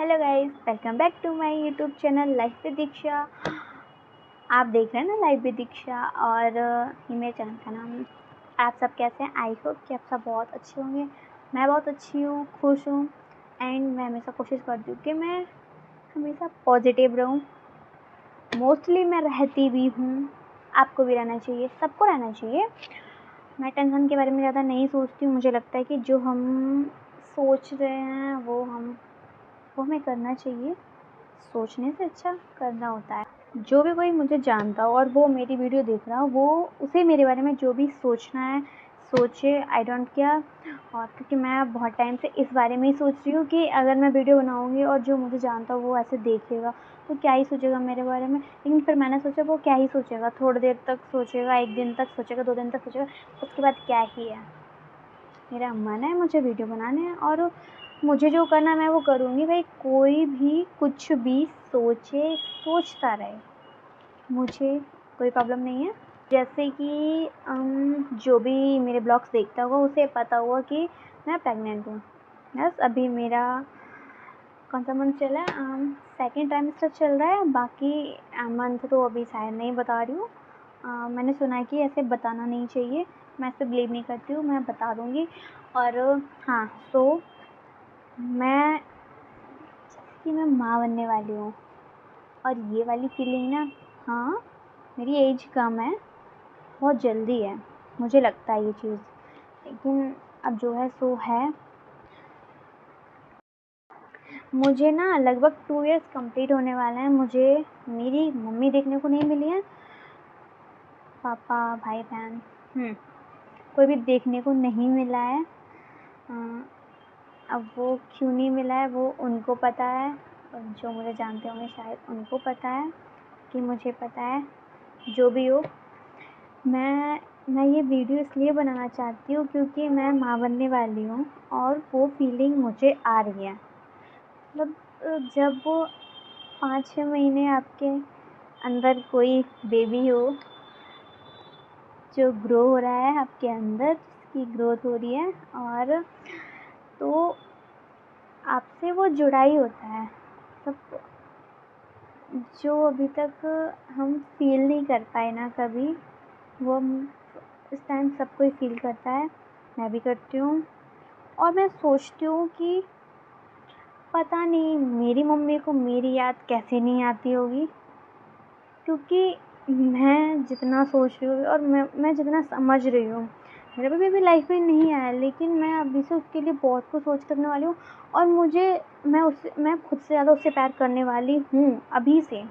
Hello guys, welcome back to my YouTube channel life with Diksha. आप देख रहे हैं ना लाइफ विद दीक्षा और ये मेरे चैनल का नाम। आप सब कैसे हैं? आई होप कि आप सब बहुत अच्छे होंगे। मैं बहुत अच्छी हूँ, खुश हूँ एंड मैं हमेशा कोशिश करती हूँ कि मैं हमेशा पॉजिटिव रहूँ। मोस्टली मैं रहती भी हूँ, आपको भी रहना चाहिए, सबको रहना चाहिए। मैं टेंशन के बारे में ज़्यादा नहीं सोचती हूँ। मुझे लगता है कि जो हम सोच रहे हैं वो हमें करना चाहिए। सोचने से अच्छा करना होता है। जो भी कोई मुझे जानता हो और वो मेरी वीडियो देख रहा हो, वो उसे मेरे बारे में जो भी सोचना है सोचे, आई डोंट केयर। और क्योंकि मैं बहुत टाइम से इस बारे में ही सोच रही हूँ कि अगर मैं वीडियो बनाऊँगी और जो मुझे जानता हो वो ऐसे देखेगा तो क्या ही सोचेगा मेरे बारे में। लेकिन फिर मैंने सोचा वो क्या ही सोचेगा, थोड़ी देर तक सोचेगा, 1 दिन तक सोचेगा, 2 दिन तक सोचेगा, उसके बाद क्या ही है। मेरा मन है, मुझे वीडियो बनाने हैं और मुझे जो करना मैं वो करूँगी। भाई कोई भी कुछ भी सोचे, सोचता रहे, मुझे कोई प्रॉब्लम नहीं है। जैसे कि जो भी मेरे ब्लॉग्स देखता होगा उसे पता होगा कि मैं प्रेग्नेंट हूँ। बस अभी मेरा कौन सा मंथ चला है, सेकेंड ट्राइमेस्टर चल रहा है। बाकी मंथ तो अभी शायद नहीं बता रही हूँ। मैंने सुना है कि ऐसे बताना नहीं चाहिए। मैं ऐसे बिलीव नहीं करती हूँ, मैं बता दूँगी। और हाँ, तो मैं माँ बनने वाली हूँ और ये वाली फीलिंग ना, हाँ मेरी एज कम है, बहुत जल्दी है, मुझे लगता है ये चीज़। लेकिन अब जो है सो है। मुझे ना लगभग 2 इयर्स कंप्लीट होने वाला है। मुझे मेरी मम्मी देखने को नहीं मिली है, पापा, भाई बहन कोई भी देखने को नहीं मिला है। अब वो क्यों नहीं मिला है वो उनको पता है, और जो मुझे जानते होंगे शायद उनको पता है कि मुझे पता है। जो भी हो, मैं ये वीडियो इसलिए बनाना चाहती हूँ क्योंकि मैं माँ बनने वाली हूँ और वो फीलिंग मुझे आ रही है। मतलब जब वो 5-6 महीने आपके अंदर कोई बेबी हो जो ग्रो हो रहा है आपके अंदर, जिसकी ग्रोथ हो रही है, और तो आपसे वो जुड़ा ही होता है सब, जो अभी तक हम फील नहीं कर पाए ना कभी, वो इस टाइम सब कोई फील करता है। मैं भी करती हूँ और मैं सोचती हूँ कि पता नहीं मेरी मम्मी को मेरी याद कैसे नहीं आती होगी, क्योंकि मैं जितना सोच रही हूँ और मैं जितना समझ रही हूँ, मेरे पे भी लाइफ में नहीं आया, लेकिन मैं अभी से उसके लिए बहुत कुछ सोच करने वाली हूँ। और मैं खुद से ज़्यादा उससे प्यार करने वाली हूँ अभी से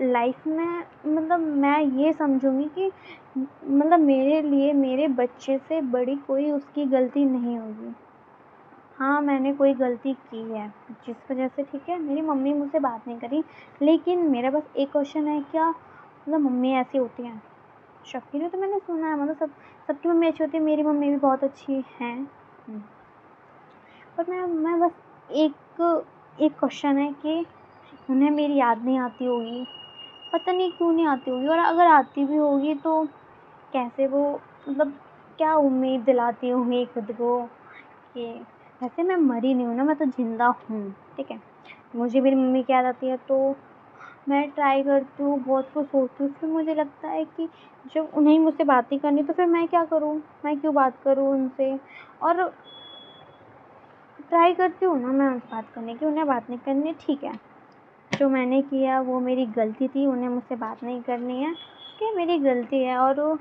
लाइफ में। मतलब मैं ये समझूंगी कि मतलब मेरे लिए मेरे बच्चे से बड़ी कोई उसकी गलती नहीं होगी। हाँ, मैंने कोई गलती की है जिस वजह से, ठीक है, मेरी मम्मी मुझसे बात नहीं करी, लेकिन मेरा बस एक क्वेश्चन है, क्या मतलब मम्मी ऐसी होती हैं? सबकी नहीं, तो मैंने सुना है, मतलब सबकी मम्मी अच्छी होती है, मेरी मम्मी भी बहुत अच्छी हैं। पर मैं बस एक क्वेश्चन है कि उन्हें मेरी याद नहीं आती होगी, पता नहीं क्यों नहीं आती होगी, और अगर आती भी होगी तो कैसे वो, मतलब क्या उम्मीद दिलाती होंगी खुद को कि वैसे मैं मरी नहीं हूँ ना, मैं तो ज़िंदा हूँ, ठीक है। मुझे मेरी मम्मी की याद आती है तो मैं ट्राई करती हूँ, बहुत कुछ सोचती हूँ, फिर मुझे लगता है कि जब उन्हें मुझसे बात नहीं करनी तो फिर मैं क्या करूँ, मैं क्यों बात करूँ उनसे। और ट्राई करती हूँ ना मैं उनसे बात करने की, उन्हें बात नहीं करनी है, ठीक है, जो मैंने किया वो मेरी गलती थी, उन्हें मुझसे बात नहीं करनी है कि मेरी गलती है, और वो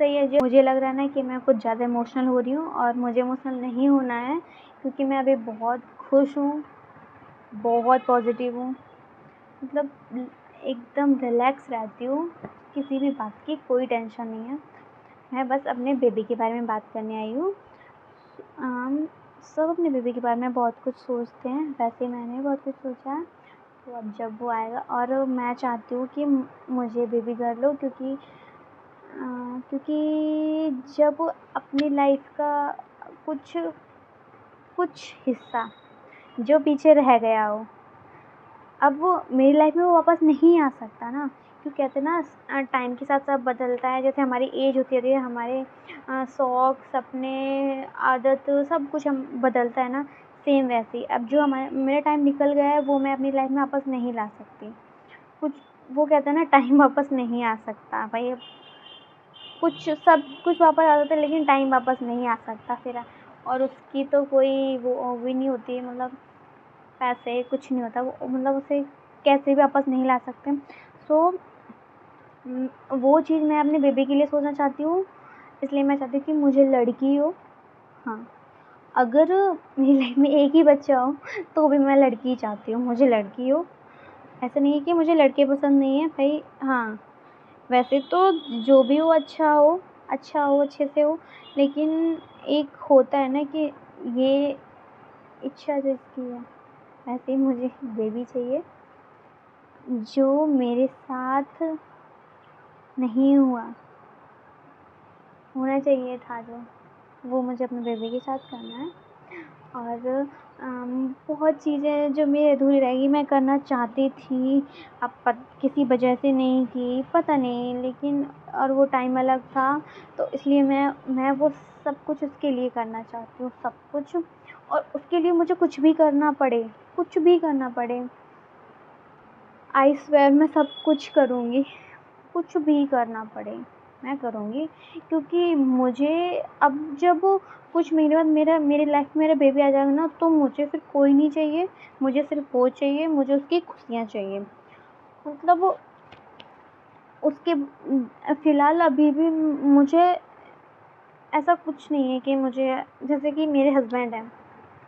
सही है। जो मुझे लग रहा है ना कि मैं कुछ ज़्यादा इमोशनल हो रही हूँ, और मुझे इमोशनल नहीं होना है क्योंकि मैं अभी बहुत खुश हूँ, बहुत पॉजिटिव हूँ, मतलब एकदम रिलैक्स रहती हूँ, किसी भी बात की कोई टेंशन नहीं है। मैं बस अपने बेबी के बारे में बात करने आई हूँ। सब अपने बेबी के बारे में बहुत कुछ सोचते हैं, वैसे मैंने बहुत कुछ सोचा है। तो अब जब वो आएगा, और मैं चाहती हूँ कि मुझे बेबी गर्ल हो, क्योंकि जब अपनी लाइफ का कुछ कुछ हिस्सा जो पीछे रह गया हो, अब वो मेरी लाइफ में वो वापस नहीं आ सकता ना, क्यों कहते हैं ना टाइम के साथ सब बदलता है। जैसे हमारी एज होती रहती है, हमारे शौक, सपने, आदत, सब कुछ हम बदलता है ना, सेम वैसे ही अब जो मेरा टाइम निकल गया है वो मैं अपनी लाइफ में वापस नहीं ला सकती। कुछ वो कहते हैं ना, टाइम वापस नहीं आ सकता भाई। कुछ सब कुछ वापस आ जाता है लेकिन टाइम वापस नहीं आ सकता फिर। और उसकी तो कोई वो भी नहीं होती, मतलब पैसे कुछ नहीं होता वो, मतलब उसे कैसे भी वापस नहीं ला सकते। सो वो चीज़ मैं अपने बेबी के लिए सोचना चाहती हूँ, इसलिए मैं चाहती हूँ कि मुझे लड़की हो। हाँ, अगर मेरी लाइफ में एक ही बच्चा हो तो भी मैं लड़की ही चाहती हूँ, मुझे लड़की हो। ऐसा नहीं है कि मुझे लड़के पसंद नहीं है भाई। हाँ, वैसे तो जो भी हो अच्छा हो, अच्छे से हो, लेकिन एक होता है ना कि ये इच्छा जिसकी है, वैसे ही मुझे बेबी चाहिए जो मेरे साथ नहीं हुआ, होना चाहिए था जो, वो मुझे अपने बेबी के साथ करना है। और बहुत चीज़ें जो मेरी अधूरी रह गई मैं करना चाहती थी, अब किसी वजह से नहीं की, पता नहीं, लेकिन और वो टाइम अलग था, तो इसलिए मैं वो सब कुछ उसके लिए करना चाहती हूँ, सब कुछ। और उसके लिए मुझे कुछ भी करना पड़े, कुछ भी करना पड़े, आई स्वेयर मैं सब कुछ करूँगी, कुछ भी करना पड़े मैं करूँगी। क्योंकि मुझे अब जब कुछ महीने बाद मेरी लाइफ में मेरा बेबी आ जाएगा ना, तो मुझे फिर कोई नहीं चाहिए, मुझे सिर्फ वो चाहिए, मुझे उसकी खुशियाँ चाहिए। मतलब उसके फ़िलहाल अभी भी मुझे ऐसा कुछ नहीं है कि मुझे, जैसे कि मेरे हस्बैंड हैं,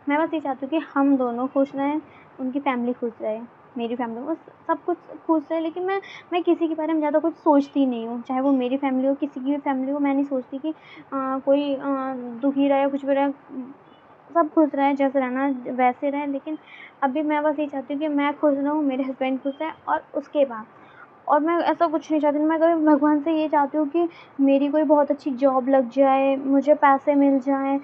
मैं बस ये चाहती हूँ कि हम दोनों खुश रहें, उनकी फैमिली खुश रहे, मेरी फैमिली, बस सब कुछ खुश रहे। लेकिन मैं किसी के बारे में ज़्यादा कुछ सोचती नहीं हूँ, चाहे वो मेरी फैमिली हो, किसी की भी फैमिली हो। मैं नहीं सोचती कि कोई दुखी रहे, कुछ भी रहे, सब खुश रहें, जैसे रहना वैसे रहें। लेकिन अभी मैं बस ये चाहती हूँ कि मैं खुश रहूँ, मेरे हस्बैंड खुश रहें, और उसके बाद, और मैं ऐसा कुछ नहीं चाहती। मैं कभी भगवान से ये चाहती हूँ कि मेरी कोई बहुत अच्छी जॉब लग जाए, मुझे पैसे मिल जाएँ,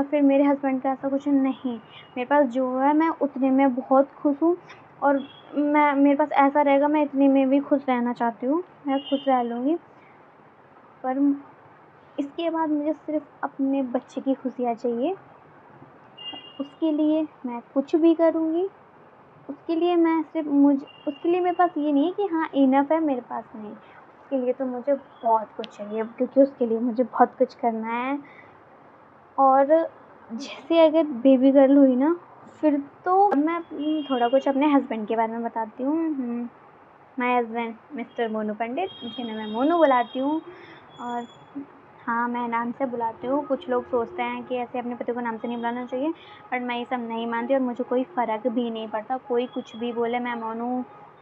फिर मेरे हस्बैंड का ऐसा कुछ नहीं। मेरे पास जो है मैं उतने में बहुत खुश हूँ, और मेरे पास ऐसा रहेगा, मैं इतने में भी खुश रहना चाहती हूँ, मैं खुश रह लूँगी। पर इसके बाद मुझे सिर्फ़ अपने बच्चे की खुशियाँ चाहिए, उसके लिए मैं कुछ भी करूँगी। उसके लिए मैं सिर्फ़ उसके लिए मेरे पास ये नहीं है कि हाँ इनफ़ है, मेरे पास नहीं, उसके लिए तो मुझे बहुत कुछ चाहिए, क्योंकि उसके लिए मुझे बहुत कुछ करना है। और जैसे अगर बेबी गर्ल हुई ना, फिर तो मैं थोड़ा कुछ अपने हस्बैंड के बारे में बताती हूँ। माय हस्बैंड मिस्टर मोनू पंडित, जिन्हें मैं मोनू बुलाती हूँ। और हाँ, मैं नाम से बुलाती हूँ। कुछ लोग सोचते हैं कि ऐसे अपने पति को नाम से नहीं बुलाना चाहिए, बट मैं ये सब नहीं मानती, और मुझे कोई फ़र्क भी नहीं पड़ता। कोई कुछ भी बोले, मैं मोनू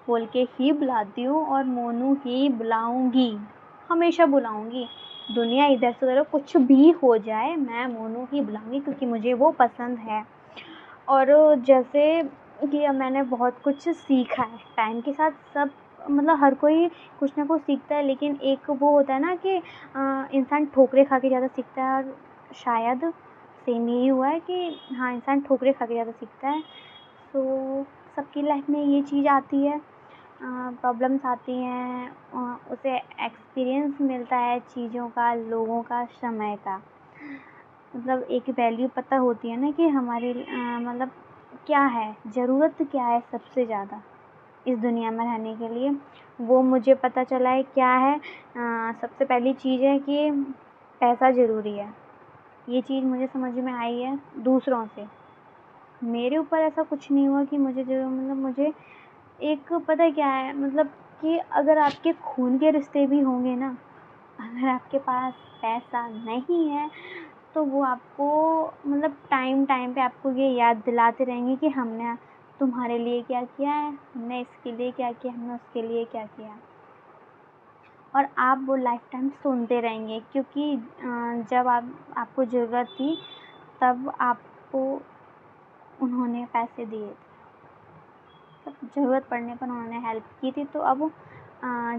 बोल के ही बुलाती हूँ, और मोनू ही बुलाऊँगी, हमेशा बुलाऊँगी। दुनिया इधर से उधर कुछ भी हो जाए, मैं मोनू ही बुलाऊँगी, क्योंकि मुझे वो पसंद है। और जैसे कि अब मैंने बहुत कुछ सीखा है टाइम के साथ, सब मतलब हर कोई कुछ ना कुछ सीखता है, लेकिन एक वो होता है ना कि इंसान ठोकरें खा के ज़्यादा सीखता है, और शायद सेम यही हुआ है कि हाँ, इंसान ठोकरें खा के ज़्यादा सीखता है। तो सबकी लाइफ में ये चीज़ आती है, प्रॉब्लम्स आती हैं, उसे एक्सपीरियंस मिलता है चीज़ों का, लोगों का, समय का। मतलब एक वैल्यू पता होती है ना कि हमारी मतलब क्या है, ज़रूरत क्या है सबसे ज़्यादा इस दुनिया में रहने के लिए, वो मुझे पता चला है क्या है। सबसे पहली चीज़ है कि पैसा ज़रूरी है, ये चीज़ मुझे समझ में आई है दूसरों से। मेरे ऊपर ऐसा कुछ नहीं हुआ कि मुझे जो, मतलब मुझे एक पता है क्या है, मतलब कि अगर आपके खून के रिश्ते भी होंगे ना, अगर आपके पास पैसा नहीं है, तो वो आपको मतलब टाइम टाइम पे आपको ये याद दिलाते रहेंगे कि हमने तुम्हारे लिए क्या किया है, हमने इसके लिए क्या किया, हमने उसके लिए क्या किया। और आप वो लाइफ टाइम सुनते रहेंगे, क्योंकि जब आपको ज़रूरत थी, तब आपको उन्होंने पैसे दिए थे, तब ज़रूरत पड़ने पर उन्होंने हेल्प की थी। तो अब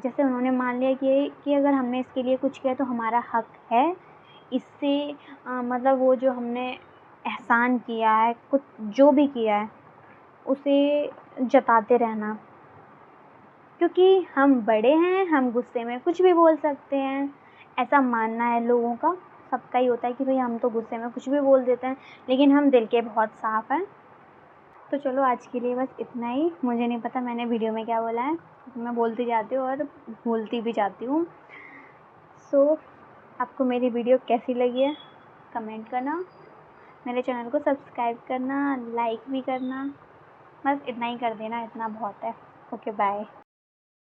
जैसे उन्होंने मान लिया कि अगर हमने इसके लिए कुछ किया तो हमारा हक है इससे, मतलब वो जो हमने एहसान किया है, कुछ जो भी किया है, उसे जताते रहना। क्योंकि हम बड़े हैं, हम गुस्से में कुछ भी बोल सकते हैं, ऐसा मानना है लोगों का। सबका ही होता है कि भाई हम तो गुस्से में कुछ भी बोल देते हैं, लेकिन हम दिल के बहुत साफ़ हैं। तो चलो आज के लिए बस इतना ही। मुझे नहीं पता मैंने वीडियो में क्या बोला है, मैं बोलती जाती हूँ और भूलती भी जाती हूँ। सो आपको मेरी वीडियो कैसी लगी है कमेंट करना, मेरे चैनल को सब्सक्राइब करना, लाइक भी करना। बस इतना ही कर देना, इतना बहुत है। Okay bye.